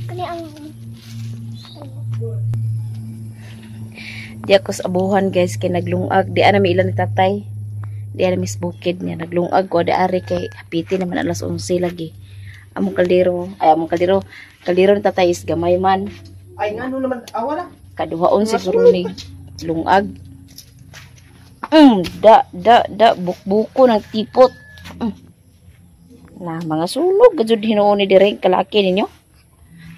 Kani ang Di ako sa abuhan guys kay naglungag. Di ana mi ilan ni tatay. Di ana mis bukid niya naglungag ko di ari kay hapiti naman alas 11 lagi. Among kaldero, kaldero ni tatay is gamay man. Ay ngano naman awala. Kaduhaon siguro ni lungag. Da bukbuko ng tipot. Na mga sulog gajud hinuon ni dire kalaki ninyo.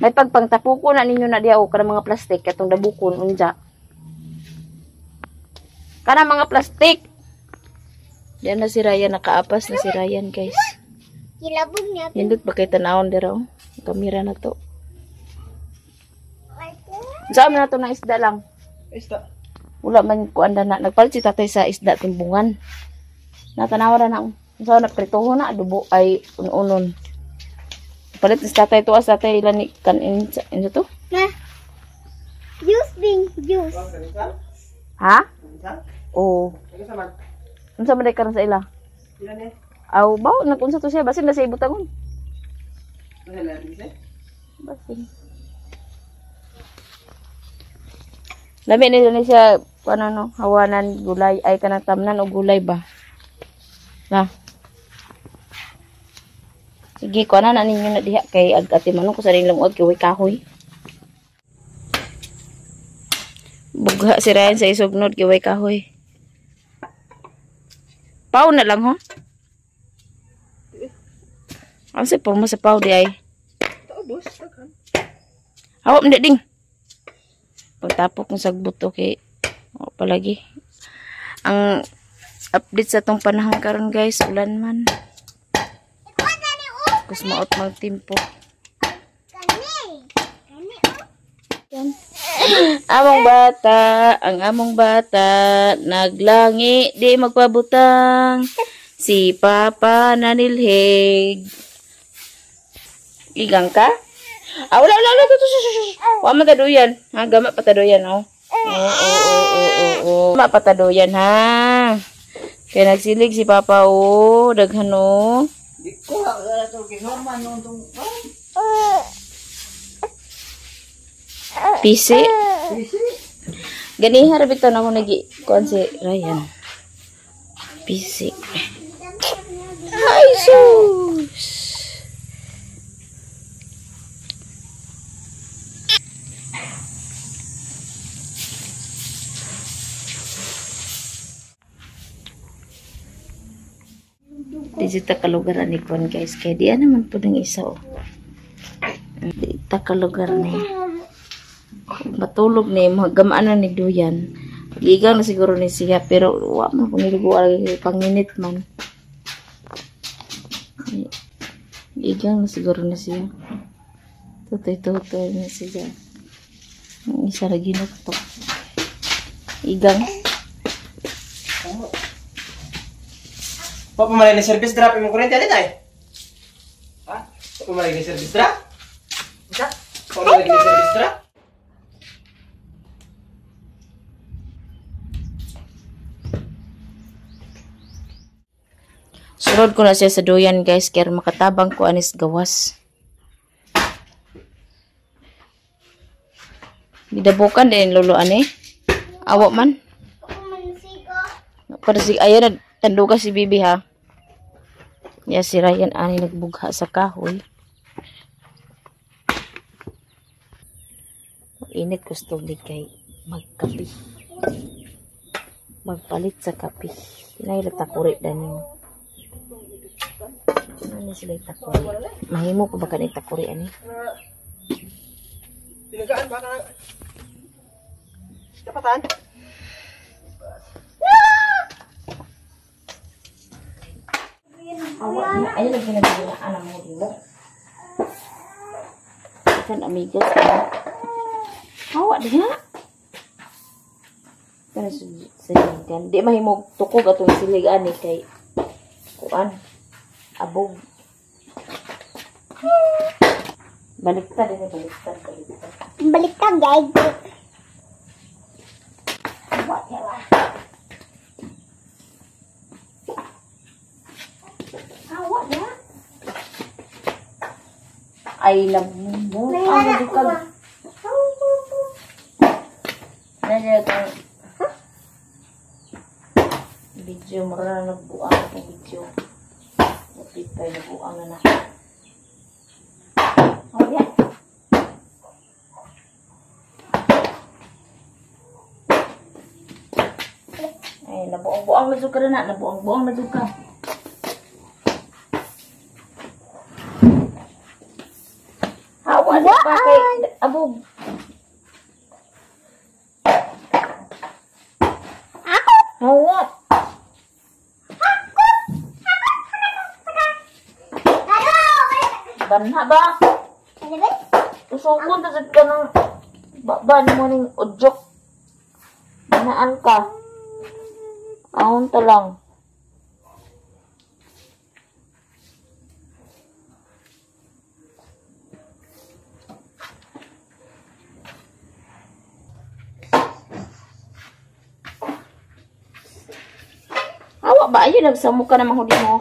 May pagpangtapuko na ninyo na diaw kana mga plastik katong dabukon unja. Kana mga plastik. Diyan na si Ryan nakaapas na si Ryan guys. kilabog niya. Hindot ba kay tanawon dira oh. Kamera na to. Saan na to na isda lang? Isda. Wala man ko anda na nagpalit si tatay sa isda timbungan. Natanawa na na. So naprituho na adobo ay unon. Palit si tatay to as tatay ilan ni kan in to? Na. Juice bing, juice. Ha? Oo. Unsa man day karon sa ila? Ilan eh? Aw baw nagunsa to siya basin na sa ibutangon. Basin. Lami ni siya ano no, hawanan gulay ay kanang tamnan o gulay ba? Na. Sige ko na ninyo na diha kay ag-ati manong ko sa ring lungod kay kahoy. Bugha si Ryan sa isugnod kay kahoy. Pau na lang ho. Ang sa porma sa pau di ay. Taubos takan. Hawak mo ding. Pagtapok ng sagbuto kay o palagi. Ang update sa tong panahon karon guys, ulan man. Kus maot magtimpo. Yan. Ang among bata, naglangi, di magpabutang. Si Papa nanilhig. Igang ka? Wala. Wa man taduyan. Ha, gama pa taduyan, oh. Oo. Gama pa taduyan, ha. Kaya nagsilig si Papa, oh. Daghan, oh. Di ko wala to kay normal non tong. Pisi. Gani harap ito na ako nag-kuhan si Ryan. Pisi. Ay, sus! Dito kalugaran ni Kuan guys. Kaya di naman po ng isa oh. Dito kalugaran ni. Matulog ni. Magamaan na ni Duyan. Gigang na siguro ni siya. Pero wala man kung niligo lagi panginit man. Gigang na siguro ni siya. Tutoy na siya. Ang isa lagi na ito. Igang. Papamalay ni service drop imong kurente ali tay. Ha? Papamalay ni service drop? Isa? Papamalay ni service drop? Sunod ko na siya sa duyan guys. Kaya makatabang ko anis gawas. Gidabukan din luluan eh. Awak man. Para si ayan na. Tanduga si Bibi ha. Ya si Ryan ani nagbugha sa kahoy. Init gusto ni kay magkapi. Magpalit sa kapi. Pinay takuri dani. Ano sila takuri? Mahimo pa ba kanay takuri ani? Tinagaan ba ka? Tapatan? Awak na, ayun lagi na alam mo dito. Kan amigas ka. Awak dia. Kana siligan. Di mahimog tukog atong siligan ni kay kuan. Abog. Baliktad ini baliktad. Baliktad guys. Awak ya lah. Ay, nabuang na dukag. Nandiyan ito. Video, marana nagbuang itong video. Napitay, nabuang na na. Oh, yan. Ay, nabuang-buang na dukag na. Nabuang-buang na dukag. Hawa na pa kay abog. Hawa. Banha ba? Ano ba? Usukon ta sad ka ng ban mo ning udyok. Banaan ka. Ahon ta lang. Hawa ba? Ayun, nagsamok ka na mahuli mo.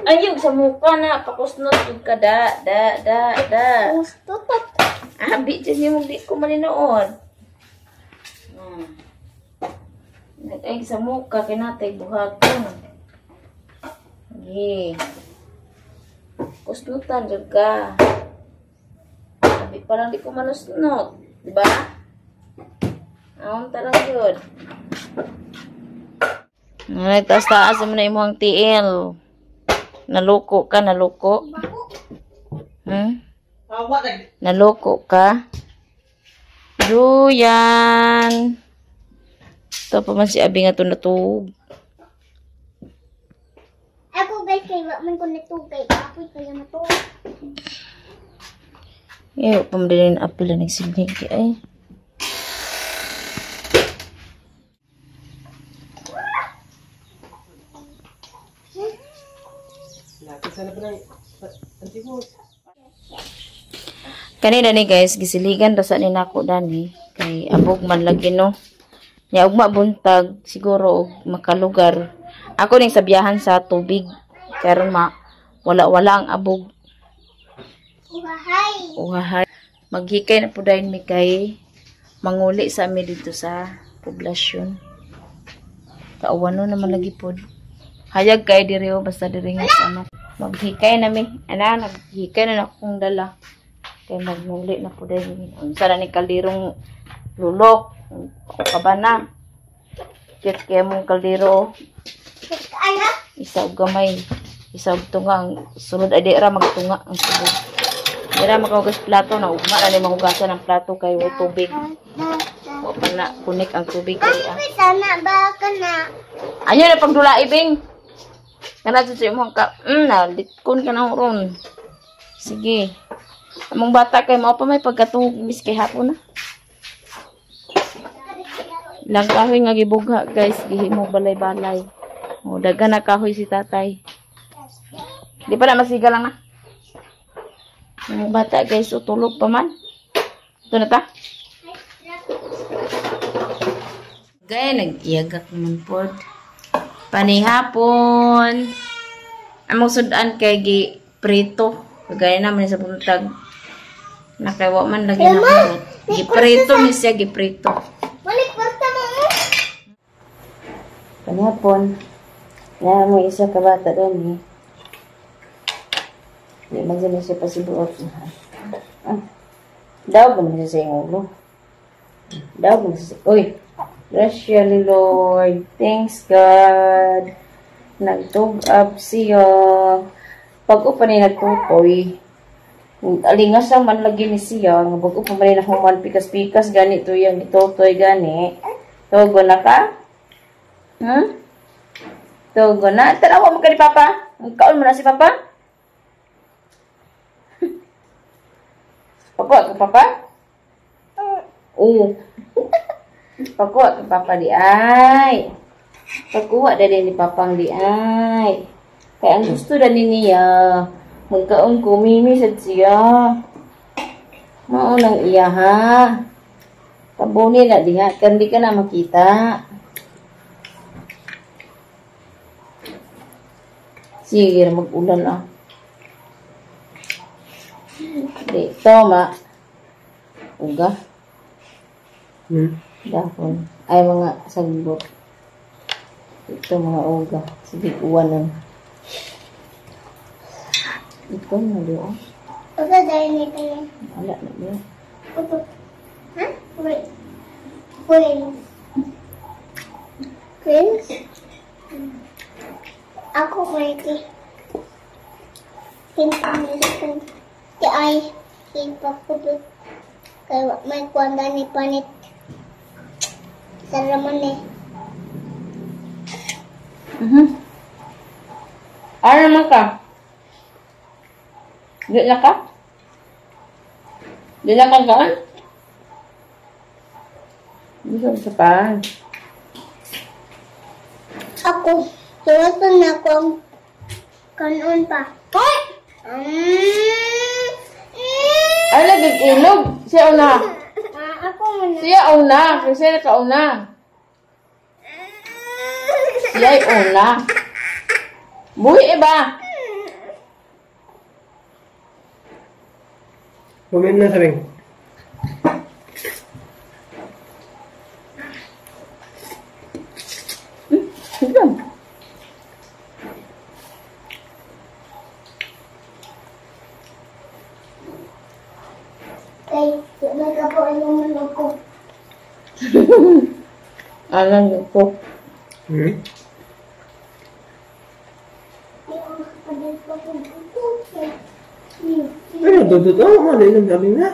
Ayun, samok ka na. Pakusnot yung ka. Da. Gusto to. Abi, dyan yung di ko malinood. Ay, samok ka. Kinatay buhag ko. Sige. Kusnutan dyan ka. Abi, parang di ko manusnot. Diba? Ahon tarang yun. Nagtaas-taas mo na imong tiil. Naloko ka, naloko. Hawa na. Naloko ka. Duyan. Ito pa man si Abi nga ito natug. Ako guys, kay man ko natugay. Ako kaya matug. Eh, pamdalin apil na nagsignig. Ay. Sana pa na. Antibo. Kanina ni guys, gisiligan rasa ni nako dani. Kay abog man lagi no. Nya ugma buntag siguro og makalugar. Ako ning sabiyahan sa tubig. Karon wala-wala ang abog. Uhahay. Maghikay na po dahil mi kay manguli sa amin dito sa poblasyon. Kaawano naman lagi po. Hayag kay diri o basta diri nga ano. Maghikay na mi. Ana, naghikay na akong dala. Kay magmuli na po dahil. Unsa na ni kaldirong lulok. Ako kabana. Kit kaya mong kaldiro. Isa og gamay. Isa og tunga. Sunod ay di ra magtunga ang sunod. Di ra makahugas plato na ugma na ni mahugasan ang plato kay way tubig. O pa na kunik ang tubig kay Sana ba ka na? Anyo na pagdula ibing. Kana sa imong ka. Litkon ka na ron. Sige. Among bata kay mao pa may pagkatug bis kay hapon na. Lang kahoy nga gibugha guys, gihimo balay-balay. O daghan na kahoy si tatay. Di pa na masiga lang na. Among bata guys, utulog pa man. Ito na ta. Gaya nag-iyagak naman po. Panihapon. Among sudan kay giprito. Kagaya naman sa buntag. Nakawa man lagi na kulot. Giprito ni siya, giprito. Balik kwarta mo. Panihapon. Yan mo isa ka bata doon eh. Hindi man siya pasibuot. Daw ba man siya sa iyong ulo? Daw ba siya? Uy! Bless you, Lord. Thanks, God. Nagtug-up siya. Pag-o pa niya nagtutoy, alingas ang man lagi ni siya. Pag-o pa niya nahuman, pikas-pikas, ganito yung itutoy, gani. Togo na ka? Togo na? Tanawa mo ka ni Papa? Ang kaon mo na si Papa? Pagkuha ka, Papa? Oo. Pagkuha ka, Papa, di ay. Pagkuha na din ni Papang di ay. Kaya ang gusto na niya, magkaon kumimisad siya. Maunang iya, ha? Pabuni na di nga, hindi ka na makita. Sige, mag-ulan ah. Dito, uga. Dahon. Ay, mga sagbot. Ito, mga uga. Sige, uwanan. Ito, na doon. Opo, dahil nito yan. Wala na doon. Opo. Ha? Wait. Queens. Queens? Ako, Marty. Queens. Di ay. Hinpa ko doon. Kaya may kwanda ni Panit. Saraman eh. Ano naman ka? Di na ka? Di na ka gaan? Di ka sa pa. Ako. Tuwasan na ako ang kanon pa. Hoy! Ay, nag-ilog. Siya una. Ako muna. Siya una. Kasi nakauna. Siya ay una. Buhi iba. Kumain na sabing. Sige. Ay, nagkapuan yung manok ko. Alam ko. Ano, dudot? Ano yung sabing na?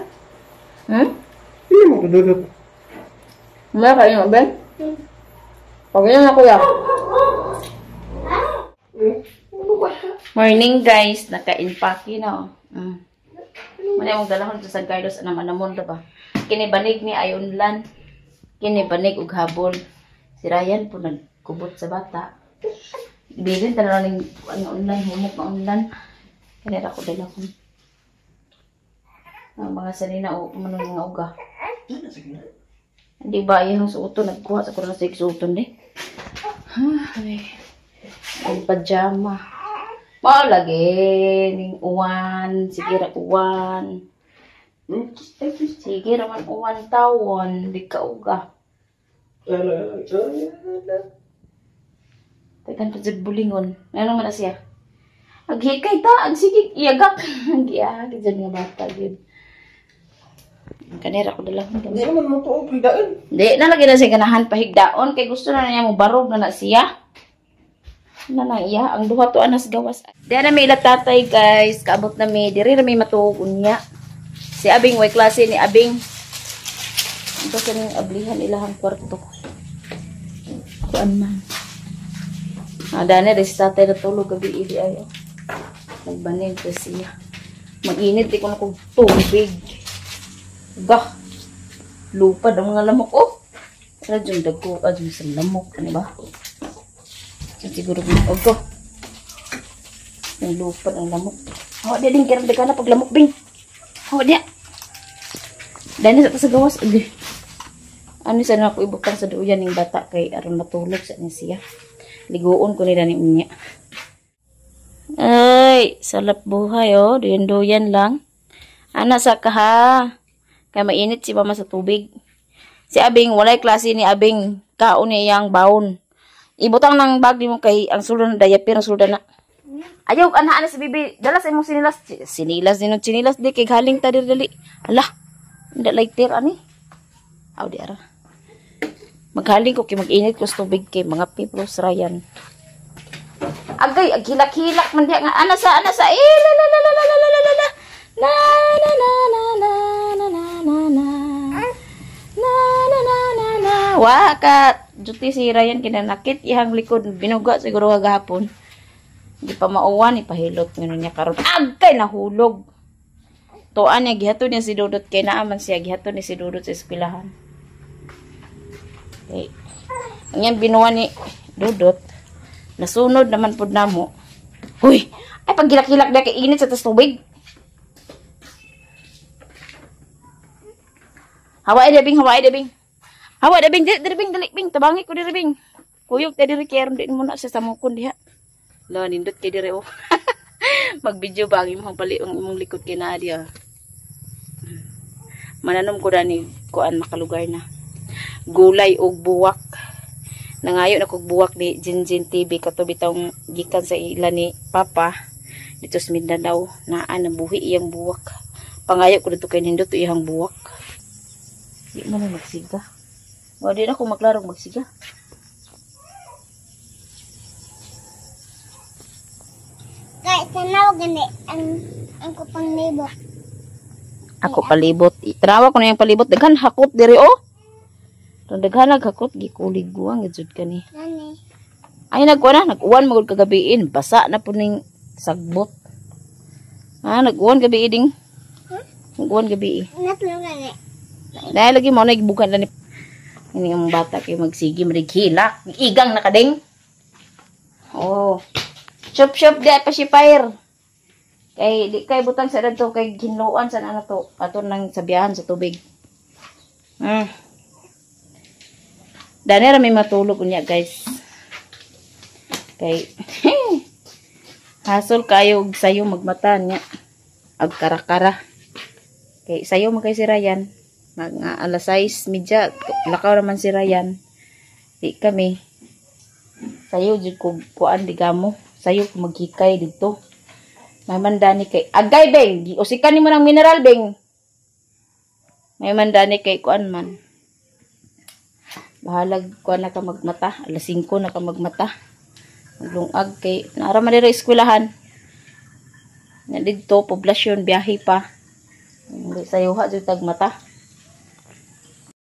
Hindi mo ko dudot. Maya kayo, Ben? Pag yun na kuya. Morning guys, naka-impaki na. Muna yung dalahon sa Gardos na manamon ba? Kinibanig ni Ayunlan. Kinibanig ug habol. Si Ryan po nagkubot sa bata. Bilin talaga ng online, humok na online. Kanira ko dalahon. Ang mga sanina o manong nga uga. Hindi ba yung suoto nagkuha sa kurang sa suoton eh. Ang pajama. Lagi ning uwan, sige ra uwan. Sige ra man uwan tawon, di ka uga. Tekan pa jud bulingon. Ano man na siya? Aghikay ta, sige iyagak. Iyagak jud nga bata gyud. Kanira ko dala. Hindi naman mo ito higdain. Di na lagi na siya ganahan pahigdaon kay gusto na niya mo barog na siya. Na iya ang duha to anas gawas. Di na may tatay guys, kaabot na may diri na may matugon niya. Si Abing way klase ni Abing. Ito sa ning ablihan ilahang kwarto. Kuan man. Dani res tatay na tulog gabi idi ayo. Nagbanig ko siya. Mag-init di ko na kog tubig. Gah. Lupa ang mga lamok oh. Radyo dagko adyo sa lamok, ano ba? Siguro ko. Yung lupa ng lamok. Hawa dia din kira na pag lamok bing. Hawa dia. Dani sa gawas agi. Ano sa na ko ibutang sa duyan ning bata kay aron matulog sa ni siya. Liguon ko ni dani unya. Ay, salap buhay oh, duyan lang. Ana sa kaha. Kay mainit si mama sa tubig. Si Abing walay klase ni Abing kaon niyang baon. Ibutang ng bag di mo kay ang sulod na diaper ang sulod na. Ayaw ana si bibi dala sa imong sinilas. Sinilas din sinilas di kay galing ta dali. Hala. Nda lighter ani. Aw di ara. Maghaling ko kay mag-init ko sa tubig kay mga piplos Ryan. Agay aghilak-hilak man diya nga ana sa la la la la la la la la la la la la la la la la la wakat juti si Ryan kinanakit ihang likod binuga siguro kagahapon. Di pa mauwan ipahilot ngano niya karon agkay nahulog. Tuan niya gihatod niya si Dudot kay naaman siya gihatod ni si Dudot sa eskwelahan. Okay. Ang yan binuwa ni Dudot nasunod naman pud namo. Huy, ay pag gilak-gilak na kay init sa tubig. Hawa debing. Hawa debing, dali bing, tabangi ko diri bing. Kuyog ta diri kay aron din mo na sa samukon diha. Lo, nindot kay dire oh. Mag-video ba ang imong pali ang imong likod kay naa dia. Mananom ko ni kuan makalugar na. Gulay og buwak. Nangayo na kog buwak ni Jinjin TV kato bitong gikan sa ila ni Papa dito sa Mindanao naa nabuhi iyang buwak. Pangayo ko dito kay nindot iyang buwak. Di mo na magsiga. O di na ako maglarong magsiga. Kahit tanaw gani ang kupang neighbor. Ako palibot. Tanawa ko na yung palibot. Daghan hakot diri oh. Daghan naghakot gikulig guwang gid kani. Nani. Ay nagkuan na nag-uwan magud kagabiin. Basa na po ning sagbot. Nag-uwan gabi ding. Nag-uwan gabi. Natulog gani. Dahil lagi mo nagbukan na ni ini ang bata kay magsigi marighilak. Igang na kading. Oh. Shop di pa si fire. Kay di kay butang sa dadto kay ginluan sa ano to aton nang sabiyahan sa tubig. Dani ra may matulog unya guys. Kay hasol kayo og sayo magmata niya. Ag kara-kara. Kay sayo man kay si Ryan. Mag alas 6:30 lakaw naman si Ryan. Di kami. Sayo jud ko kuan digamo. Sayo ko maghikay dito. May mandani kay agay beng, giusikan nimo ng mineral beng. May mandani kay kuan man. Bahalag kuan na ka magmata, alas 5 na ka magmata. Maglungag kay naara man diri eskwelahan. Na didto poblasyon biyahe pa. Hindi sayo ha jud tag mata.